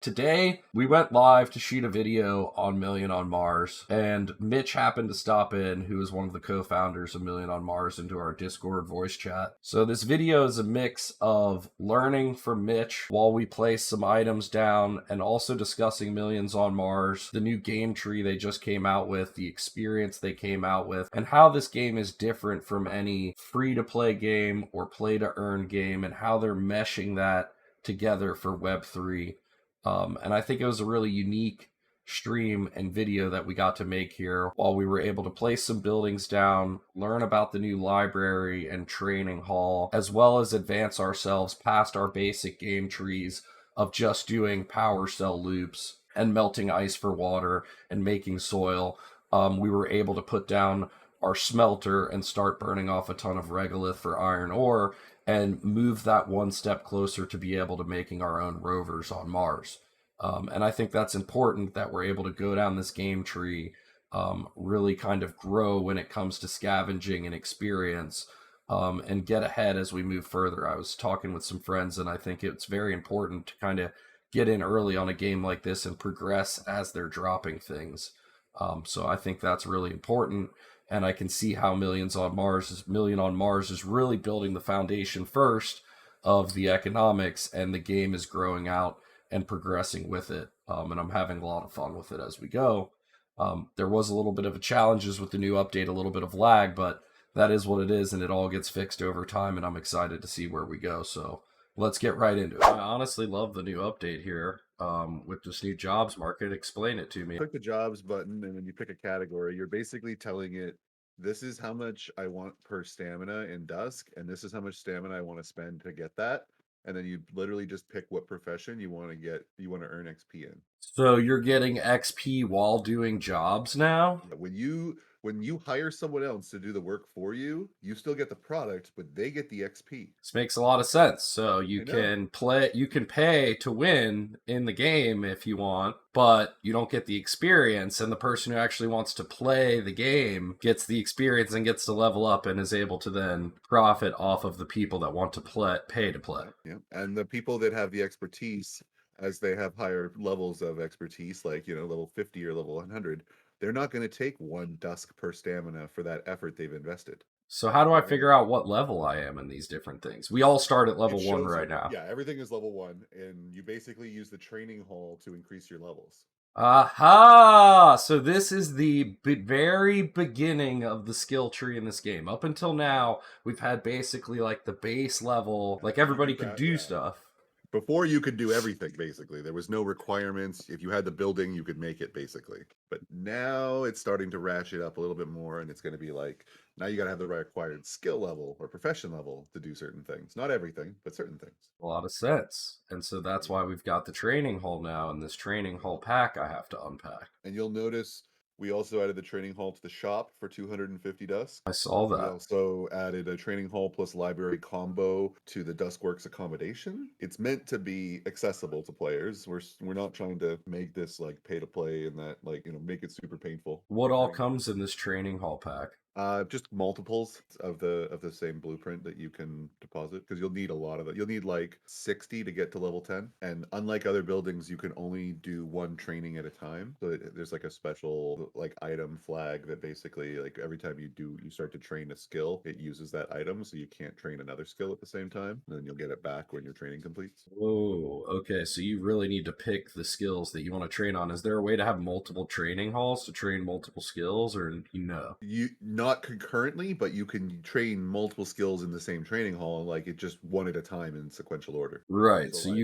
Today, we went live to shoot a video on Million on Mars, and Mitch happened to stop in, who is one of the co-founders of Million on Mars, into our Discord voice chat. So this video is a mix of learning from Mitch while we place some items down, and also discussing Millions on Mars, the new game tree they just came out with, the experience they came out with, and how this game is different from any free-to-play game or play-to-earn game, and how they're meshing that together for Web3. And I think it was a really unique stream and video that we got to make here while we were able to place some buildings down, learn about the new library and training hall, as well as advance ourselves past our basic game trees of just doing power cell loops and melting ice for water and making soil. We were able to put down our smelter and start burning off a ton of regolith for iron ore and move that one step closer to be able to making our own rovers on Mars. And I think that's important that we're able to go down this game tree, really kind of grow when it comes to scavenging and experience, and get ahead as we move further. I was talking with some friends, and I think it's very important to kind of get in early on a game like this and progress as they're dropping things. So I think that's really important, and I can see how Million on Mars is really building the foundation first of the economics, and the game is growing out and progressing with it. And I'm having a lot of fun with it as we go. There was a little bit of challenges with the new update, a little bit of lag, but that is what it is, and it all gets fixed over time, and I'm excited to see where we go. So let's get right into it. I honestly love the new update here, with this new jobs market. Explain it to me. Click the jobs button and then you pick a category. You're basically telling it, this is how much I want per stamina in Dusk, and this is how much stamina I want to spend to get that. And then you literally just pick what profession you want to earn XP in. So you're getting XP while doing jobs now? When you hire someone else to do the work for you, you still get the product, but they get the XP. This makes a lot of sense. So I know. you can pay to win in the game if you want, but you don't get the experience. And the person who actually wants to play the game gets the experience and gets to level up and is able to then profit off of the people that want to pay to play. Yeah. And the people that have the expertise, as they have higher levels of expertise, like, level 50 or level 100, they're not going to take one dusk per stamina for that effort they've invested. So how do I Right? figure out what level I am in these different things? We all start at It level 1 shows right you. now. Yeah, everything is level 1, and you basically use the training hall to increase your levels. Aha! So this is the very beginning of the skill tree in this game. Up until now, we've had basically like the base level, like You can everybody could craft, do yeah. stuff. Before you could do everything, basically. There was no requirements. If you had the building, you could make it, basically. But now it's starting to ratchet up a little bit more, and it's going to be like, now you got to have the required skill level or profession level to do certain things. Not everything, but certain things. A lot of sense. And so that's Yeah. why we've got the training hall now, and this training hall pack I have to unpack. And you'll notice we also added the training hall to the shop for 250 Dusk. I saw We that. also added a training hall plus library combo to the Duskworks accommodation. It's meant to be accessible to players. We're not trying to make this like pay to play and that, like, make it super painful. What all Right? comes in this training hall pack? Just multiples of the same blueprint that you can deposit, because you'll need a lot of it. You'll need like 60 to get to level 10, and unlike other buildings, you can only do one training at a time. So there's like a special like item flag that basically, like, every time you start to train a skill, it uses that item, so you can't train another skill at the same time, and then you'll get it back when your training completes. Oh, okay. So you really need to pick the skills that you want to train on. Is there a way to have multiple training halls to train multiple skills, or you know? You not concurrently, but you can train multiple skills in the same training hall, like it just one at a time in sequential order. Right. So So like,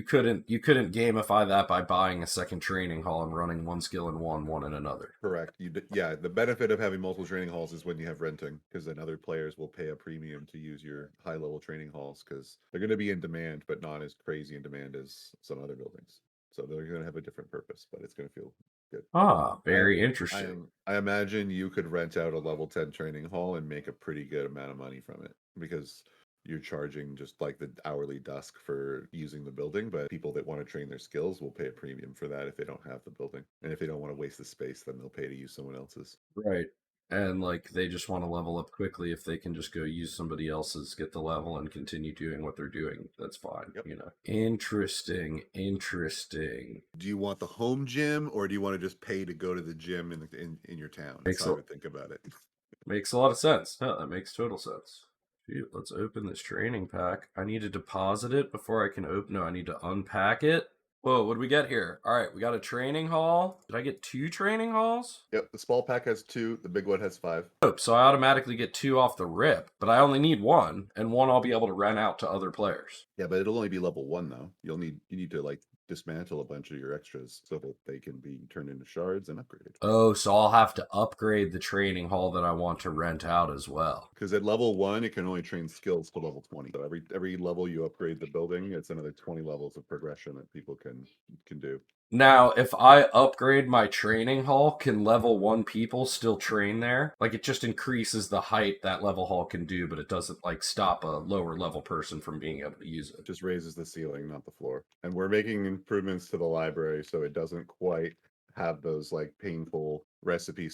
you couldn't gamify that by buying a second training hall and running one skill in one in another. correct. Yeah, the benefit of having multiple training halls is when you have renting, because then other players will pay a premium to use your high level training halls, because they're going to be in demand, but not as crazy in demand as some other buildings. So they're going to have a different purpose, but it's going to feel good. Ah, I very I interesting. am I imagine you could rent out a level 10 training hall and make a pretty good amount of money from it, because you're charging just like the hourly dusk for using the building, but people that want to train their skills will pay a premium for that if they don't have the building. And if they don't want to waste the space, then they'll pay to use someone else's. Right. and like they just want to level up quickly. If they can just go use somebody else's, get the level, and continue doing what they're doing, that's fine. Yep. Interesting. Do you want the home gym, or do you want to just pay to go to the gym in your town? That's Makes how I a would think about it. makes a lot of sense. No, that makes total sense. Shoot, let's open this training pack. I need to deposit it before I can open. No, I need to unpack it. Whoa, what do we get here? All right, we got a training hall. Did I get 2 training halls? Yep, the small pack has 2, the big one has 5. Oh, so I automatically get 2 off the rip, but I only need 1, and 1 I'll be able to rent out to other players. Yeah, but it'll only be level 1 though. You need to like dismantle a bunch of your extras so that they can be turned into shards and upgraded. Oh, so I'll have to upgrade the training hall that I want to rent out as well. Because at level 1, it can only train skills to level 20. So every level you upgrade the building, it's another 20 levels of progression that people can do. Now, if I upgrade my training hall, can level 1 people still train there? Like, it just increases the height that level hall can do, but it doesn't, like, stop a lower level person from being able to use it. Just raises the ceiling, not the floor. And we're making improvements to the library so it doesn't quite have those like painful recipe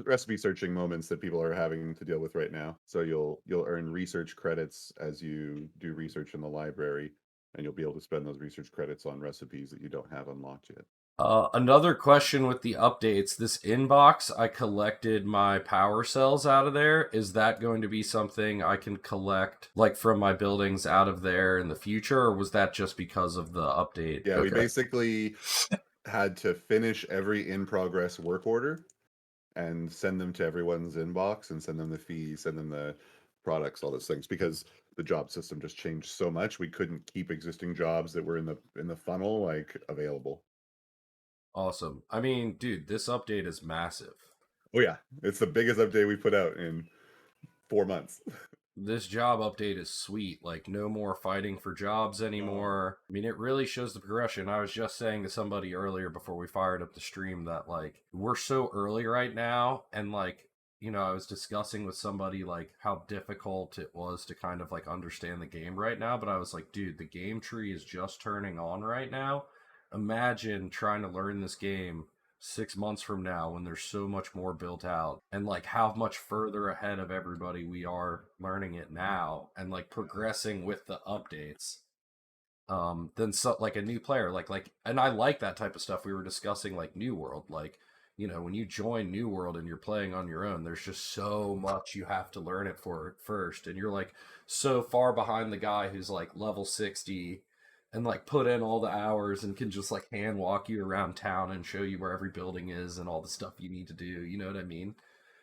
recipe searching moments that people are having to deal with right now. So you'll earn research credits as you do research in the library, and you'll be able to spend those research credits on recipes that you don't have unlocked yet. Another question with the updates, this inbox, I collected my power cells out of there. Is that going to be something I can collect, like, from my buildings out of there in the future, or was that just because of the update? Yeah, we basically had to finish every in-progress work order and send them to everyone's inbox and send them the fees, send them the products, all those things, because the job system just changed so much. We couldn't keep existing jobs that were in the funnel like available. Awesome. I mean, dude, this update is massive. Oh yeah, it's the biggest update we put out in 4 months. This job update is sweet. Like, no more fighting for jobs anymore. I mean, it really shows the progression. I was just saying to somebody earlier before we fired up the stream that, like, we're so early right now. And, like, I was discussing with somebody, like, how difficult it was to kind of, like, understand the game right now. But I was like, dude, the game tree is just turning on right now. Imagine trying to learn this game 6 months from now when there's so much more built out, and like how much further ahead of everybody we are learning it now and like progressing with the updates than so like a new player like and I like that type of stuff. We were discussing like New World, like when you join New World and you're playing on your own, there's just so much you have to learn it for first, and you're like so far behind the guy who's like level 60 and like put in all the hours and can just like hand walk you around town and show you where every building is and all the stuff you need to do. You know what I mean?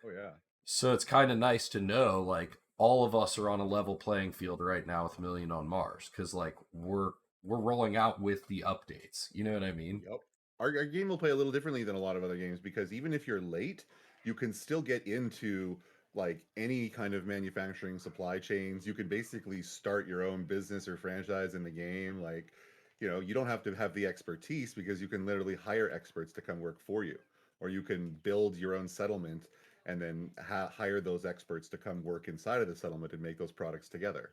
Oh yeah. So it's kind of nice to know like all of us are on a level playing field right now with Million on Mars, because like we're rolling out with the updates. You know what I mean? Yep. Our game will play a little differently than a lot of other games because even if you're late, you can still get into like any kind of manufacturing supply chains. You can basically start your own business or franchise in the game. Like, you don't have to have the expertise because you can literally hire experts to come work for you, or you can build your own settlement and then hire those experts to come work inside of the settlement and make those products together.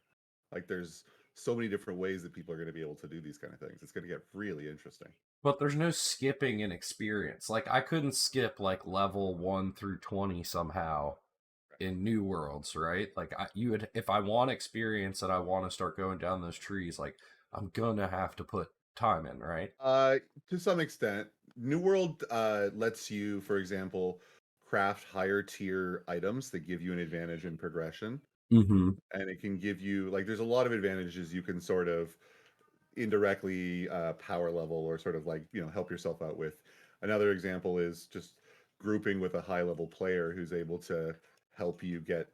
Like, there's so many different ways that people are going to be able to do these kind of things. It's going to get really interesting. But there's no skipping in experience. Like I couldn't skip like level 1 through 20 somehow in New Worlds, right? Like you would, if I want experience and I want to start going down those trees, like I'm gonna have to put time in, right? Uh, to some extent, New World lets you, for example, craft higher tier items that give you an advantage in progression, Mm-hmm. and it can give you like there's a lot of advantages you can sort of indirectly power level or sort of like help yourself out with. Another example is just grouping with a high level player who's able to help you get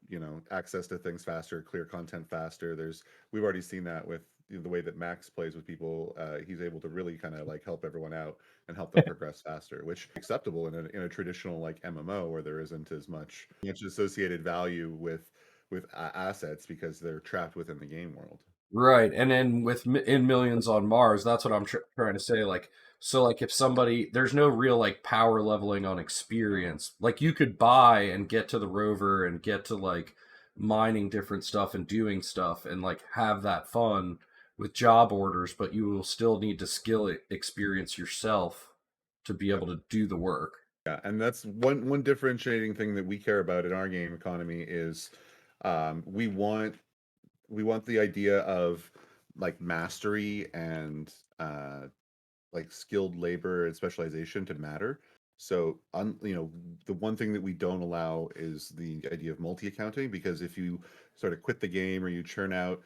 access to things faster, clear content faster. We've already seen that with the way that Max plays with people. He's able to really kind of like help everyone out and help them progress faster, which is acceptable in a traditional like MMO where there isn't as much associated value with assets because they're trapped within the game world. Right, and then in Millions on Mars, that's what I'm trying to say. Like, so like if somebody, there's no real like power leveling on No. experience. Like you could buy and get to the rover and get to like mining different stuff and doing stuff and like have that fun with job orders, but you will still need to experience yourself to be Yep. able to do the work. Yeah, and that's one differentiating thing that we care about in our game economy is we want the idea of like mastery and like skilled labor and specialization to matter. So, the one thing that we don't allow is the idea of multi-accounting, because if you sort of quit the game or you churn out,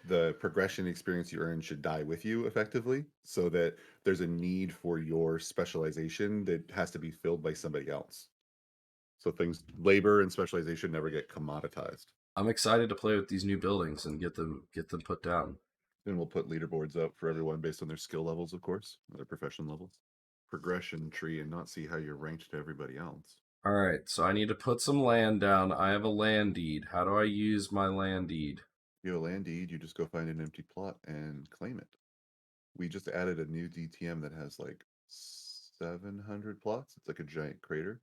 the progression experience you earn should die with you effectively, so that there's a need for your specialization that has to be filled by somebody else. So things, labor and specialization never get commoditized. I'm excited to play with these new buildings and get them put down. And we'll put leaderboards up for everyone based on their skill levels, of course, their profession levels. Progression tree, and not see how you're ranked to everybody else. All right, so I need to put some land down. I have a land deed. How do I use my land deed? If you have a land deed, you just go find an empty plot and claim it. We just added a new DTM that has like 700 plots. It's like a giant crater.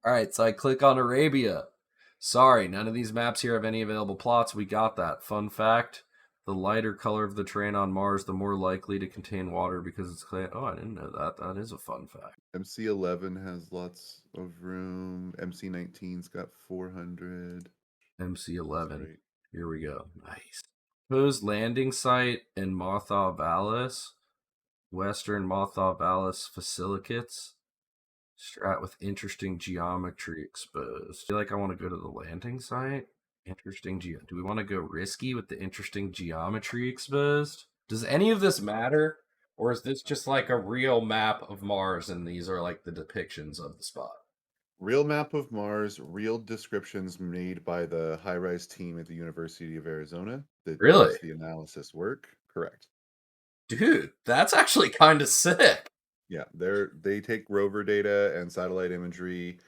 All right, so I click on Arabia. Sorry, none of these maps here have any available plots. We got that. Fun fact, the lighter color of the terrain on Mars, the more likely to contain water because it's clay. Oh, I didn't know that. That is a fun fact. MC11 has lots of room. MC19's got 400. MC11. Here we go. Nice. Proposed landing site in Martha Vallis. Western Martha Vallis Fasilicates. Strat with interesting geometry exposed. I feel like I want to go to the landing site. Interesting do we want to go risky with the interesting geometry exposed? Does any of this matter? Or is this just like a real map of Mars and these are like the depictions of the spot? Real map of Mars, real descriptions made by the high-rise team at the University of Arizona that Really? does the analysis work. Correct. Dude, that's actually kind of sick. Yeah, they take rover data and satellite imagery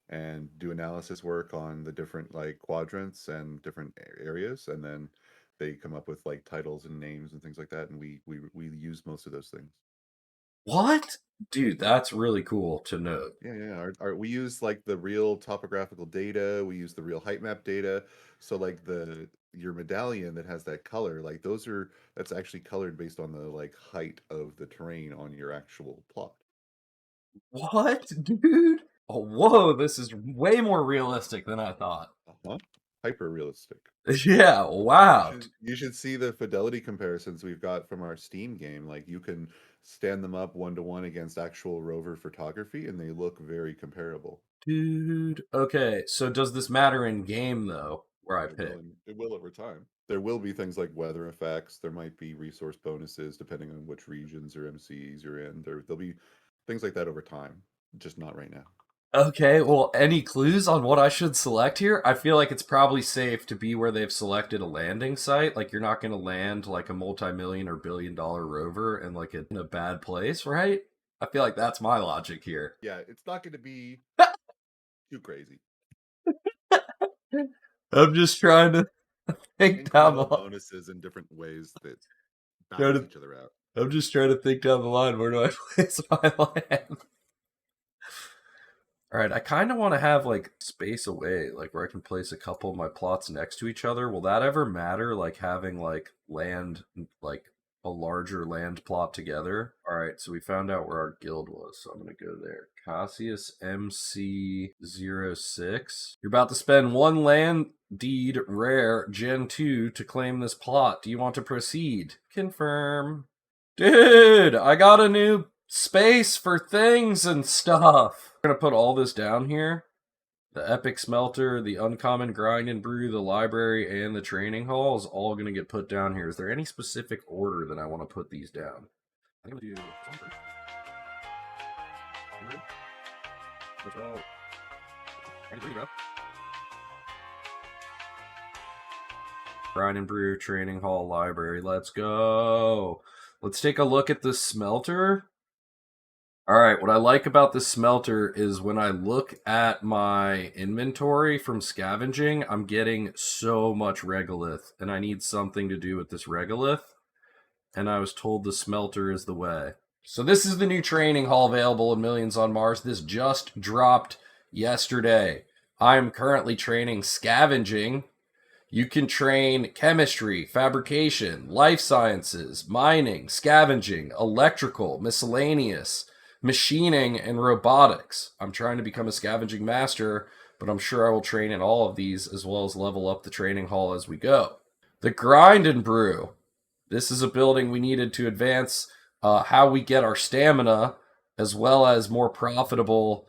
and do analysis work on the different like quadrants and different areas, and then they come up with like titles and names and things like that, and we use most of those things. What? Dude, that's really cool to note. Yeah. We use like the real topographical data. We use the real height map data. So like your medallion that has that color, like that's actually colored based on the like height of the terrain on your actual plot. What, dude? Oh, whoa, this is way more realistic than I thought. Uh-huh. Hyper realistic. Yeah, wow. You should see the fidelity comparisons we've got from our Steam game. Like you can stand them up 1-to-1 against actual rover photography, and they look very comparable. Dude. Okay, so does this matter in game, though, where I pick? It will over time. There will be things like weather effects. There might be resource bonuses depending on which regions or MCs you're in. There'll be things like that over time, just not right now. Okay, well, any clues on what I should select here? I feel like it's probably safe to be where they've selected a landing site. Like, you're not going to land like a multi-million or billion-dollar rover and like in a bad place, right? I feel like that's my logic here. Yeah, it's not going to be too crazy. I'm just trying to think down the line. Bonuses in different ways that balance each other out. I'm just trying to think down the line. Where do I place my land? All right, I kind of want to have like space away, like where I can place a couple of my plots next to each other. Will that ever matter? Like having like land, like a larger land plot together? All right, so we found out where our guild was, so I'm going to go there. Cassius MC06. You're about to spend one land deed rare Gen 2 to claim this plot. Do you want to proceed? Confirm. Dude, I got a new space for things and stuff. We're gonna put all this down here. The epic smelter, the uncommon grind and brew, the library, and the training hall is all gonna get put down here. Is there any specific order that I want to put these down? I'm gonna do grind and brew, training hall, library. Let's go. Let's take a look at the smelter. All right, what I like about the smelter is when I look at my inventory from scavenging, I'm getting so much regolith, and I need something to do with this regolith, and I was told the smelter is the way. So this is the new training hall available in Millions on Mars. This just dropped yesterday. I'm currently training scavenging. You can train chemistry, fabrication, life sciences, mining, scavenging, electrical, miscellaneous, machining, and robotics. I'm trying to become a scavenging master, but I'm sure I will train in all of these as well as level up the training hall as we go. The grind and brew. This is a building we needed to advance how we get our stamina as well as more profitable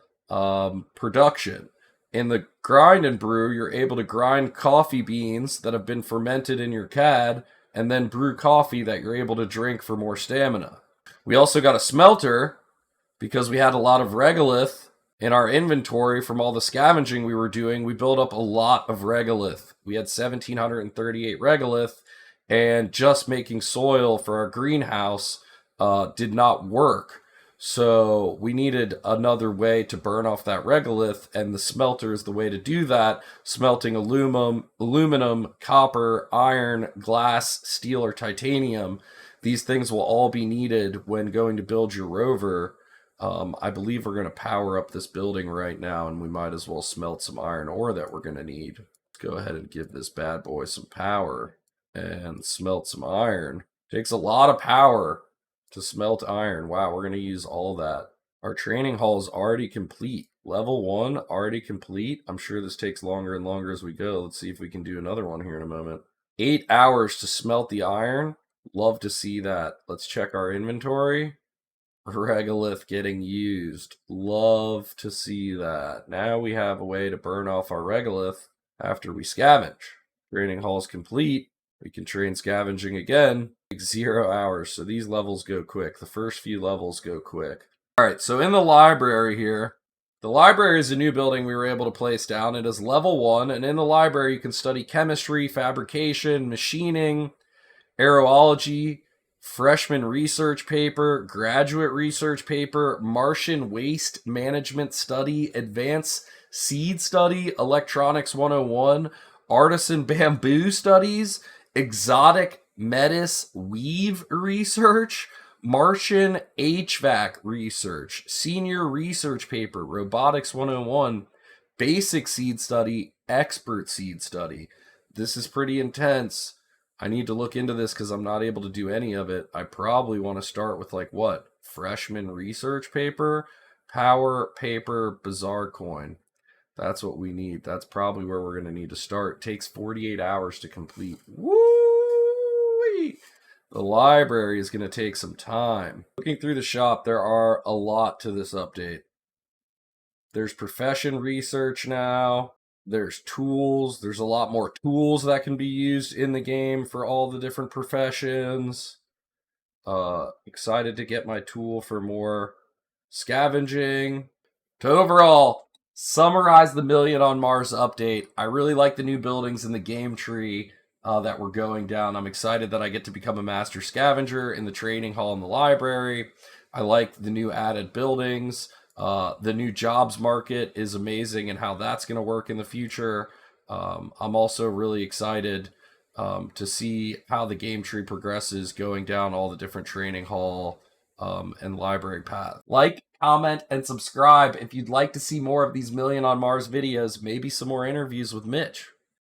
production. In the grind and brew, you're able to grind coffee beans that have been fermented in your CAD and then brew coffee that you're able to drink for more stamina. We also got a smelter because we had a lot of regolith in our inventory from all the scavenging we were doing. We built up a lot of regolith. We had 1,738 regolith, and just making soil for our greenhouse did not work. So we needed another way to burn off that regolith, and the smelter is the way to do that, smelting aluminum, copper, iron, glass, steel, or titanium. These things will all be needed when going to build your rover. I believe we're going to power up this building right now, and we might as well smelt some iron ore that we're going to need. Let's go ahead and give this bad boy some power and smelt some iron. Takes a lot of power to smelt iron. Wow, we're going to use all that. Our training hall is already complete. Level 1 already complete. I'm sure this takes longer and longer as we go. Let's see if we can do another one here in a moment. 8 hours to smelt the iron. Love to see that. Let's check our inventory. Regolith getting used. Love to see that. Now we have a way to burn off our regolith after we scavenge. Training hall is complete. We can train scavenging again. 0 hours, so these levels go quick. The first few levels go quick. Alright, so in the library here, the library is a new building we were able to place down. It is level 1, and in the library you can study chemistry, fabrication, machining, aerology, freshman research paper, graduate research paper, Martian waste management study, advanced seed study, electronics 101, artisan bamboo studies, exotic metis weave research, Martian HVAC research, senior research paper, robotics 101, basic seed study, expert seed study. This is pretty intense. I need to look into this because I'm not able to do any of it. I probably want to start with like what? Freshman research paper, power, paper, bizarre coin. That's what we need. That's probably where we're going to need to start. It takes 48 hours to complete. Woo-wee! The library is going to take some time. Looking through the shop, there are a lot to this update. There's profession research now. There's tools. There's a lot more tools that can be used in the game for all the different professions. Excited to get my tool for more scavenging. To overall summarize the Million on Mars update, I really like the new buildings in the game tree that we're going down. I'm excited that I get to become a master scavenger in the training hall in the library. I like the new added buildings. The new jobs market is amazing and how that's going to work in the future. I'm also really excited to see how the game tree progresses going down all the different training hall and library paths. Like, comment, and subscribe if you'd like to see more of these Million on Mars videos, maybe some more interviews with Mitch.